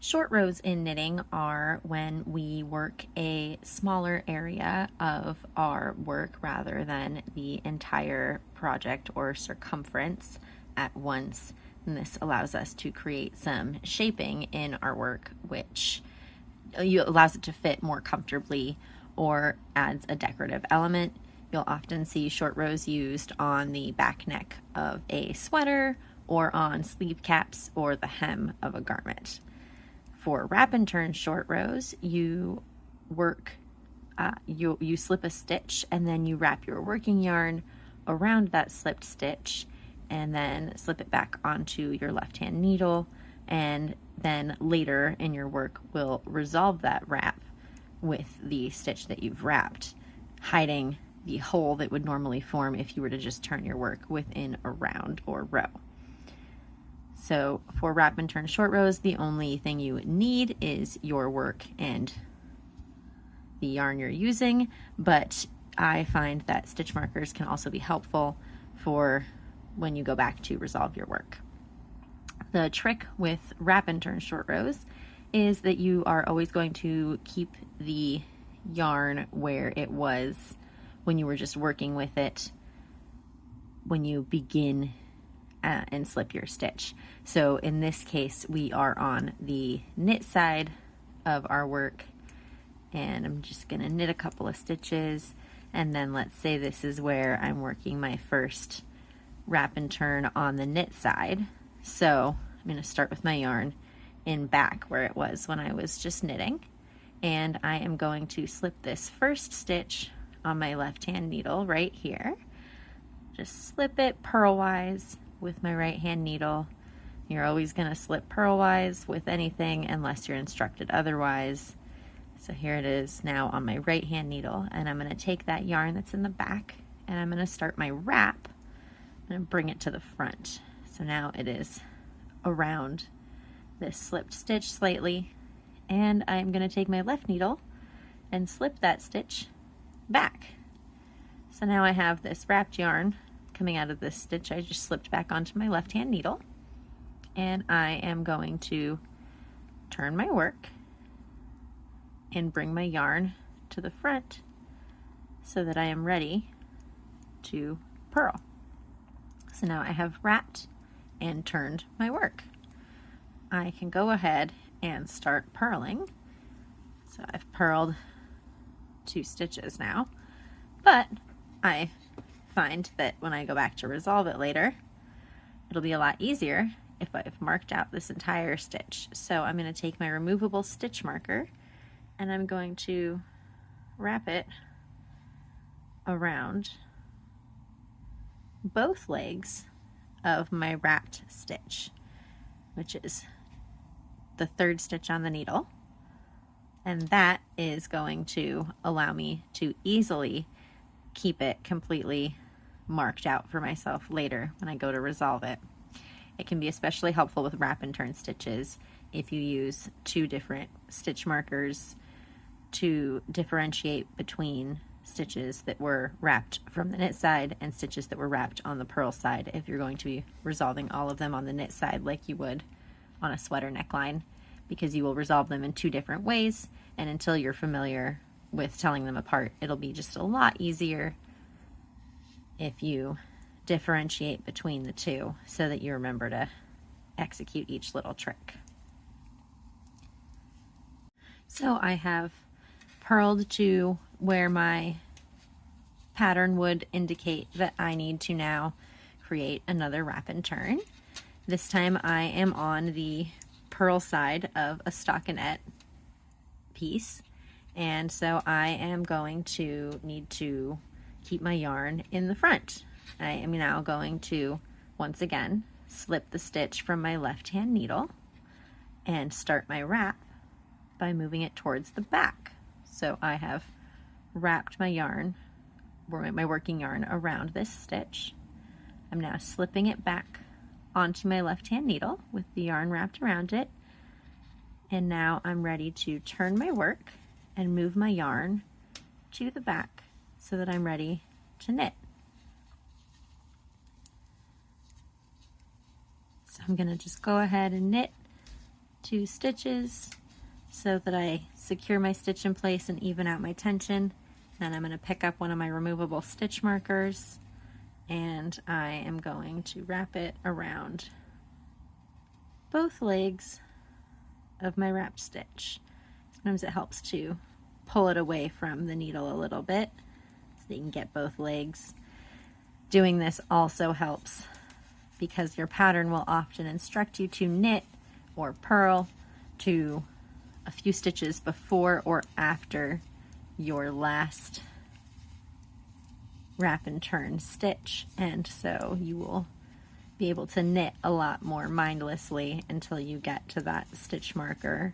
Short rows in knitting are when we work a smaller area of our work rather than the entire project or circumference at once. And this allows us to create some shaping in our work, which allows it to fit more comfortably or adds a decorative element. You'll often see short rows used on the back neck of a sweater or on sleeve caps or the hem of a garment. For wrap and turn short rows, you work, you slip a stitch and then you wrap your working yarn around that slipped stitch and then slip it back onto your left-hand needle, and then later in your work will resolve that wrap with the stitch that you've wrapped, hiding the hole that would normally form if you were to just turn your work within a round or row. So for wrap and turn short rows, the only thing you need is your work and the yarn you're using, but I find that stitch markers can also be helpful for when you go back to resolve your work. The trick with wrap and turn short rows is that you are always going to keep the yarn where it was when you were just working with it when you begin and slip your stitch. So in this case, we are on the knit side of our work, and I'm just going to knit a couple of stitches, and then let's say this is where I'm working my first wrap and turn on the knit side. So I'm going to start with my yarn in back where it was when I was just knitting, and I am going to slip this first stitch on my left hand needle right here. Just slip it purlwise with my right hand needle. You're always going to slip purlwise with anything unless you're instructed otherwise. So here it is now on my right hand needle, and I'm going to take that yarn that's in the back and I'm going to start my wrap. I'm going to bring it to the front. So now it is around this slipped stitch slightly, and I'm going to take my left needle and slip that stitch back. So now I have this wrapped yarn coming out of this stitch I just slipped back onto my left hand needle, and I am going to turn my work and bring my yarn to the front so that I am ready to purl. So now I have wrapped and turned my work. I can go ahead and start purling. So I've purled 2 stitches now, but I find that when I go back to resolve it later, it'll be a lot easier if I've marked out this entire stitch. So I'm going to take my removable stitch marker and I'm going to wrap it around both legs of my wrapped stitch, which is the 3rd stitch on the needle, and that is going to allow me to easily keep it completely marked out for myself later when I go to resolve it. It can be especially helpful with wrap and turn stitches if you use 2 different stitch markers to differentiate between stitches that were wrapped from the knit side and stitches that were wrapped on the purl side, if you're going to be resolving all of them on the knit side like you would on a sweater neckline, because you will resolve them in 2 different ways, and until you're familiar with telling them apart, it'll be just a lot easier if you differentiate between the 2 so that you remember to execute each little trick. So I have purled to where my pattern would indicate that I need to now create another wrap and turn. This time I am on the purl side of a stockinette piece, and so I am going to need to keep my yarn in the front. I am now going to once again slip the stitch from my left hand needle and start my wrap by moving it towards the back. So I have wrapped my yarn, my working yarn, around this stitch. I'm now slipping it back onto my left hand needle with the yarn wrapped around it, and now I'm ready to turn my work and move my yarn to the back so that I'm ready to knit. So I'm going to just go ahead and knit 2 stitches so that I secure my stitch in place and even out my tension. Then I'm going to pick up one of my removable stitch markers and I am going to wrap it around both legs of my wrap stitch. Sometimes it helps to pull it away from the needle a little bit so that you can get both legs. Doing this also helps because your pattern will often instruct you to knit or purl to a few stitches before or after your last wrap and turn stitch, and so you will be able to knit a lot more mindlessly until you get to that stitch marker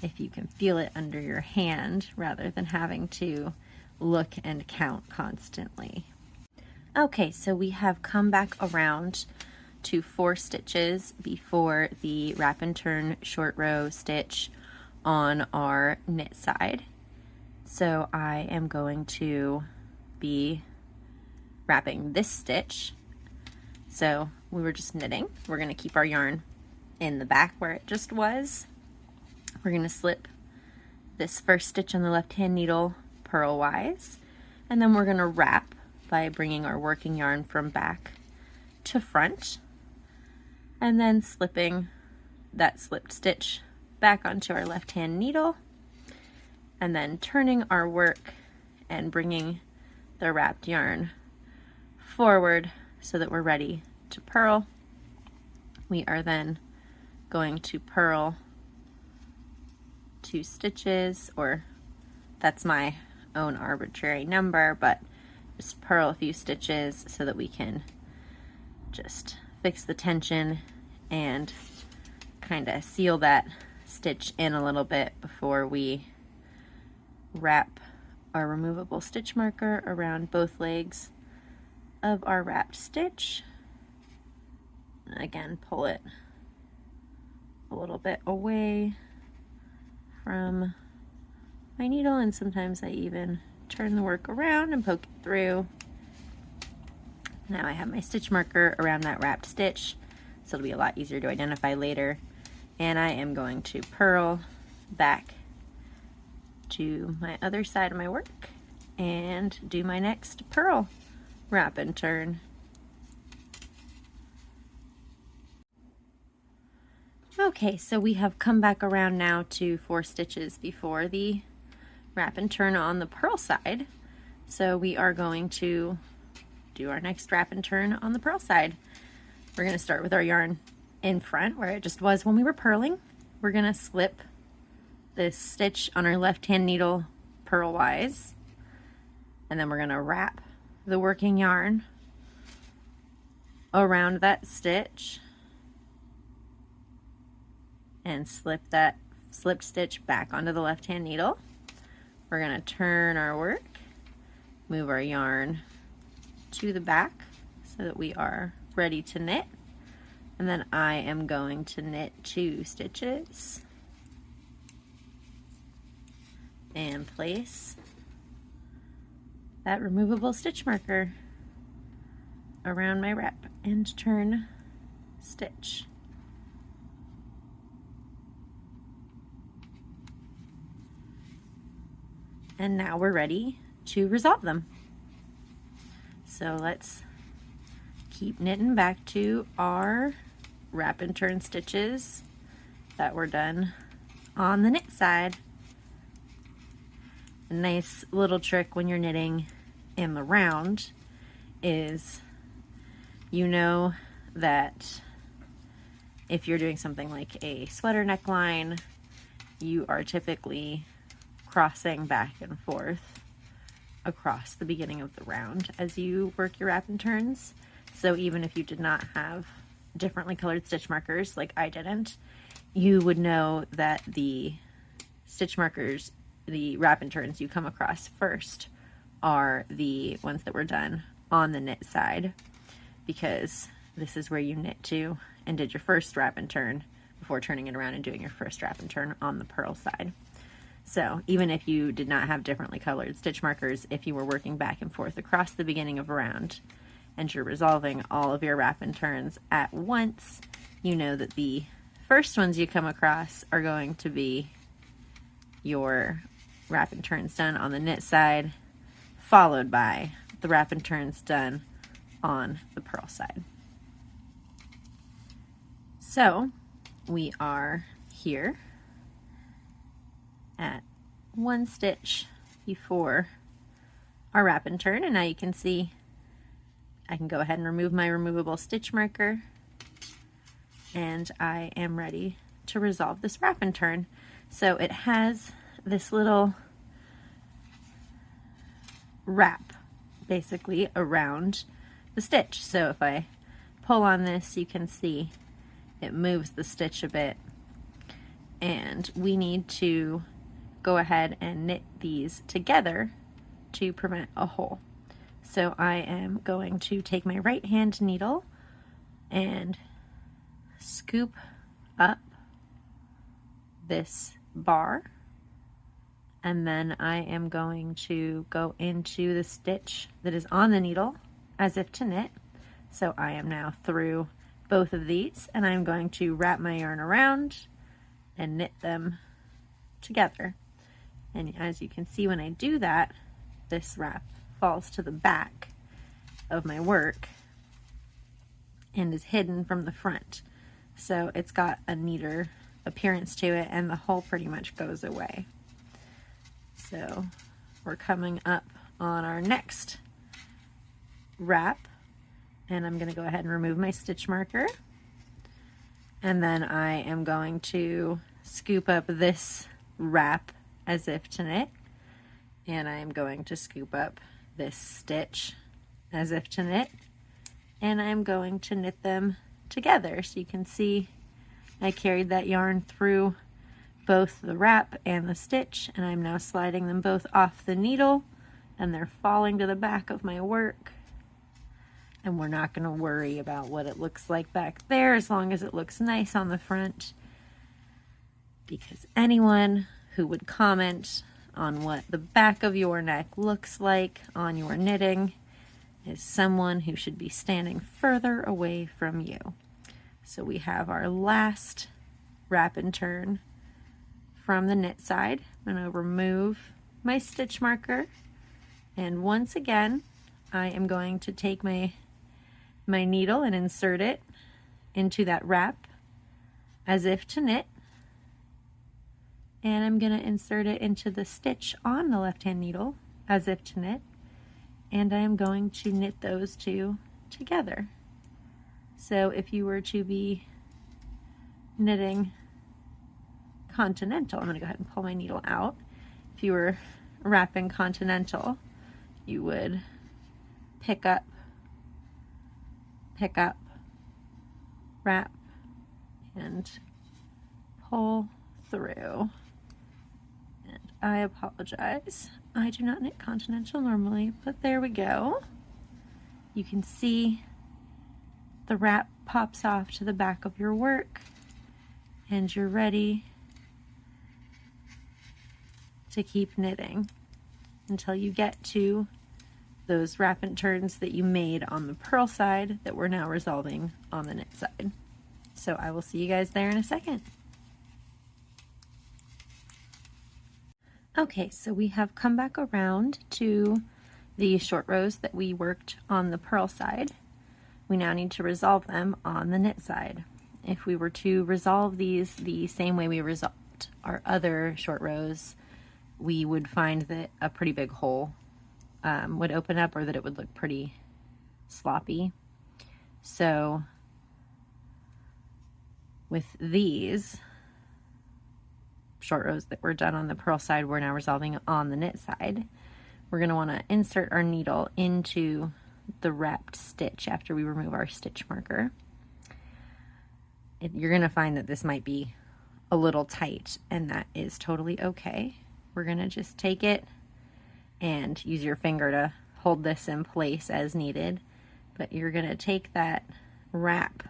if you can feel it under your hand rather than having to look and count constantly. Okay, so we have come back around to 4 stitches before the wrap and turn short row stitch on our knit side. So I am going to be wrapping this stitch. So we were just knitting. We're going to keep our yarn in the back where it just was. We're going to slip this first stitch on the left hand needle purlwise, and then we're going to wrap by bringing our working yarn from back to front and then slipping that slipped stitch back onto our left hand needle and then turning our work and bringing the wrapped yarn forward so that we're ready to purl. We are then going to purl 2 stitches, or that's my own arbitrary number, but just purl a few stitches so that we can just fix the tension and kind of seal that stitch in a little bit before we wrap our removable stitch marker around both legs of our wrapped stitch. Again, pull it a little bit away from my needle, and sometimes I even turn the work around and poke it through. Now I have my stitch marker around that wrapped stitch, so it'll be a lot easier to identify later. And I am going to purl back to my other side of my work and do my next purl wrap and turn. Okay, so we have come back around now to 4 stitches before the wrap and turn on the purl side. So we are going to do our next wrap and turn on the purl side. We're going to start with our yarn in front where it just was when we were purling. We're going to slip this stitch on our left hand needle purlwise, and then we're going to wrap the working yarn around that stitch and slip that slipped stitch back onto the left hand needle. We're going to turn our work, move our yarn to the back so that we are ready to knit, and then I am going to knit 2 stitches and place that removable stitch marker around my wrap and turn stitch. And now we're ready to resolve them. So let's keep knitting back to our wrap and turn stitches that were done on the knit side. A nice little trick when you're knitting in the round is, you know that if you're doing something like a sweater neckline, you are typically crossing back and forth across the beginning of the round as you work your wrap and turns. So even if you did not have differently colored stitch markers like I didn't, you would know that the stitch markers, the wrap and turns you come across first, are the ones that were done on the knit side, because this is where you knit to and did your first wrap and turn before turning it around and doing your first wrap and turn on the purl side. So even if you did not have differently colored stitch markers, if you were working back and forth across the beginning of a round and you're resolving all of your wrap and turns at once, you know that the first ones you come across are going to be your wrap and turns done on the knit side, followed by the wrap and turns done on the purl side. So we are here at 1 stitch before our wrap and turn, and now you can see I can go ahead and remove my removable stitch marker, and I am ready to resolve this wrap and turn. So it has this little wrap basically around the stitch. So if I pull on this, you can see it moves the stitch a bit, and we need to go ahead and knit these together to prevent a hole. So I am going to take my right hand needle and scoop up this bar, and then I am going to go into the stitch that is on the needle as if to knit. So I am now through both of these, and I'm going to wrap my yarn around and knit them together. And as you can see, when I do that, this wrap falls to the back of my work and is hidden from the front. So it's got a neater appearance to it, and the hole pretty much goes away. So we're coming up on our next wrap, and I'm going to go ahead and remove my stitch marker, and then I am going to scoop up this wrap as if to knit, and I am going to scoop up this stitch as if to knit, and I'm going to knit them together. So you can see I carried that yarn through both the wrap and the stitch, and I'm now sliding them both off the needle, and they're falling to the back of my work. And we're not going to worry about what it looks like back there as long as it looks nice on the front, because anyone who would comment on what the back of your neck looks like on your knitting is someone who should be standing further away from you. So we have our last wrap and turn from the knit side. I'm going to remove my stitch marker, and once again I am going to take my needle and insert it into that wrap as if to knit, and I'm going to insert it into the stitch on the left hand needle as if to knit, and I am going to knit those two together. So if you were to be knitting continental, I'm going to go ahead and pull my needle out. If you were wrapping continental, you would pick up, wrap, and pull through. And I apologize, I do not knit continental normally, but there we go. You can see the wrap pops off to the back of your work, and you're ready to keep knitting until you get to those wrap and turns that you made on the purl side that we're now resolving on the knit side. So I will see you guys there in a second. Okay, so we have come back around to the short rows that we worked on the purl side. We now need to resolve them on the knit side. If we were to resolve these the same way we resolved our other short rows, we would find that a pretty big hole would open up, or that it would look pretty sloppy. So with these short rows that were done on the purl side, we're now resolving on the knit side. We're going to want to insert our needle into the wrapped stitch after we remove our stitch marker. You're going to find that this might be a little tight, and that is totally okay. We're going to just take it and use your finger to hold this in place as needed, but you're going to take that wrap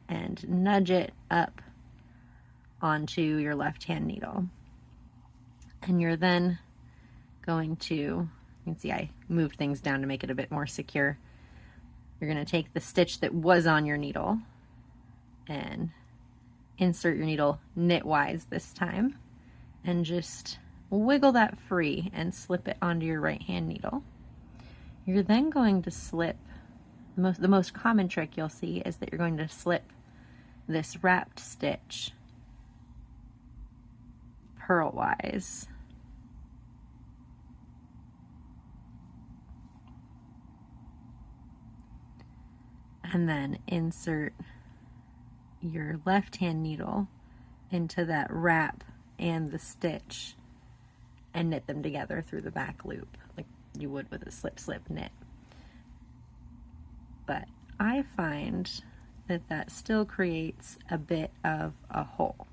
and nudge it up onto your left hand needle, and you're then going to, you can see I moved things down to make it a bit more secure. You're going to take the stitch that was on your needle and insert your needle knitwise this time and just wiggle that free and slip it onto your right hand needle. You're then going to slip, the most common trick you'll see is that you're going to slip this wrapped stitch purlwise. And then insert your left hand needle into that wrap and the stitch and knit them together through the back loop like you would with a slip slip knit. But I find that that still creates a bit of a hole.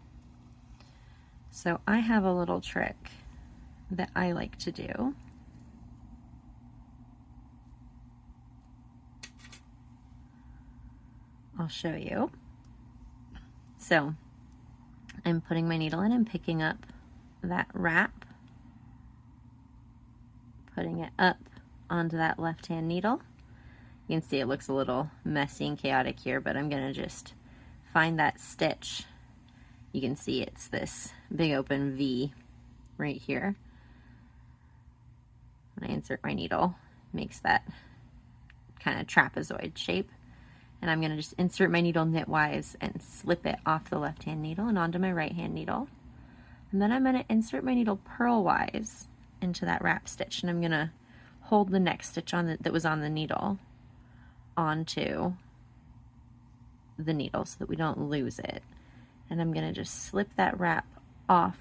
So I have a little trick that I like to do. I'll show you. So I'm putting my needle in and picking up that wrap, putting it up onto that left hand needle. You can see it looks a little messy and chaotic here, but I'm gonna just find that stitch. You can see it's this big open V right here. When I insert my needle, it makes that kind of trapezoid shape. And I'm going to just insert my needle knitwise and slip it off the left hand needle and onto my right hand needle. And then I'm going to insert my needle purlwise into that wrap stitch, and I'm going to hold the next stitch on that was on the needle onto the needle so that we don't lose it. And I'm going to just slip that wrap off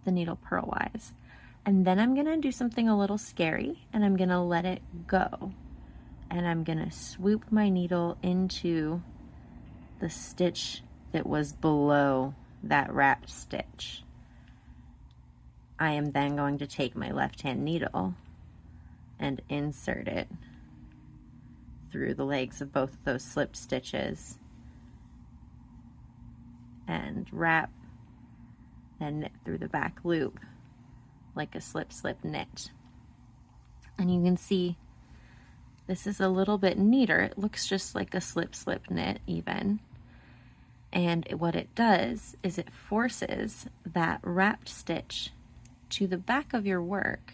the needle purlwise. And then I'm going to do something a little scary, and I'm going to let it go. And I'm gonna swoop my needle into the stitch that was below that wrapped stitch. I am then going to take my left hand needle and insert it through the legs of both of those slipped stitches and wrap and knit through the back loop like a slip slip knit. And you can see this is a little bit neater. It looks just like a slip slip knit even. And what it does is it forces that wrapped stitch to the back of your work,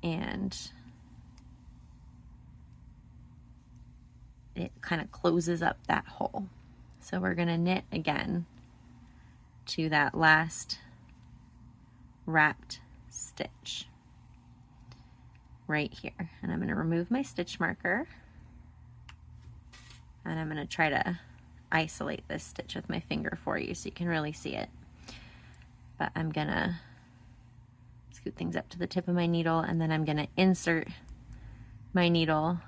and it kind of closes up that hole. So we're going to knit again to that last wrapped stitch right here. And I'm going to remove my stitch marker, and I'm going to try to isolate this stitch with my finger for you so you can really see it. But I'm going to scoot things up to the tip of my needle, and then I'm going to insert my needle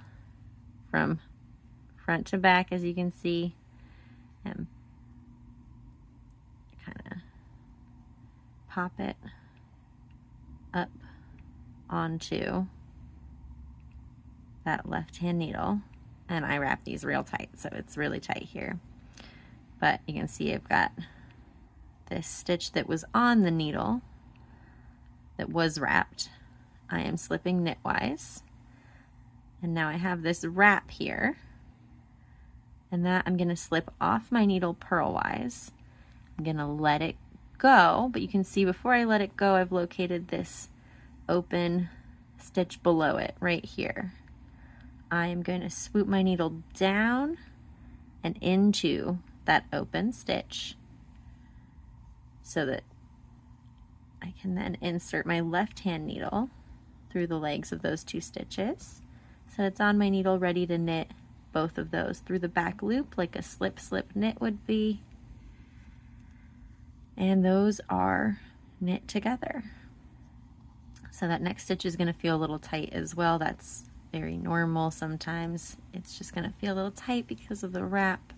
from front to back, as you can see, and kind of pop it up onto that left hand needle. And I wrap these real tight, so it's really tight here. But you can see I've got this stitch that was on the needle that was wrapped. I am slipping knitwise. And now I have this wrap here. And that I'm going to slip off my needle purlwise. I'm going to let it go, but you can see before I let it go, I've located this open stitch below it right here. I am going to swoop my needle down and into that open stitch so that I can then insert my left hand needle through the legs of those two stitches. So it's on my needle ready to knit both of those through the back loop like a slip slip knit would be. And those are knit together. So that next stitch is going to feel a little tight as well. That's very normal. Sometimes it's just going to feel a little tight because of the wrap.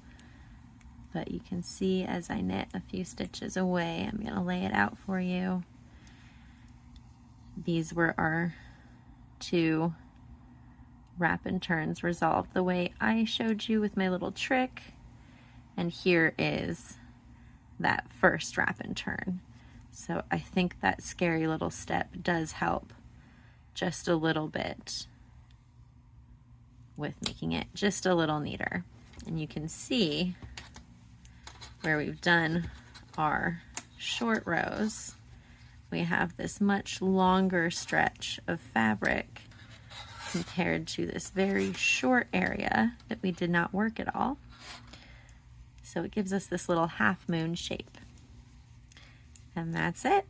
But you can see as I knit a few stitches away, I'm going to lay it out for you. These were our two wrap and turns resolved the way I showed you with my little trick. And here is that first wrap and turn. So I think that scary little step does help just a little bit with making it just a little neater. And you can see where we've done our short rows, we have this much longer stretch of fabric compared to this very short area that we did not work at all. So it gives us this little half moon shape. And that's it.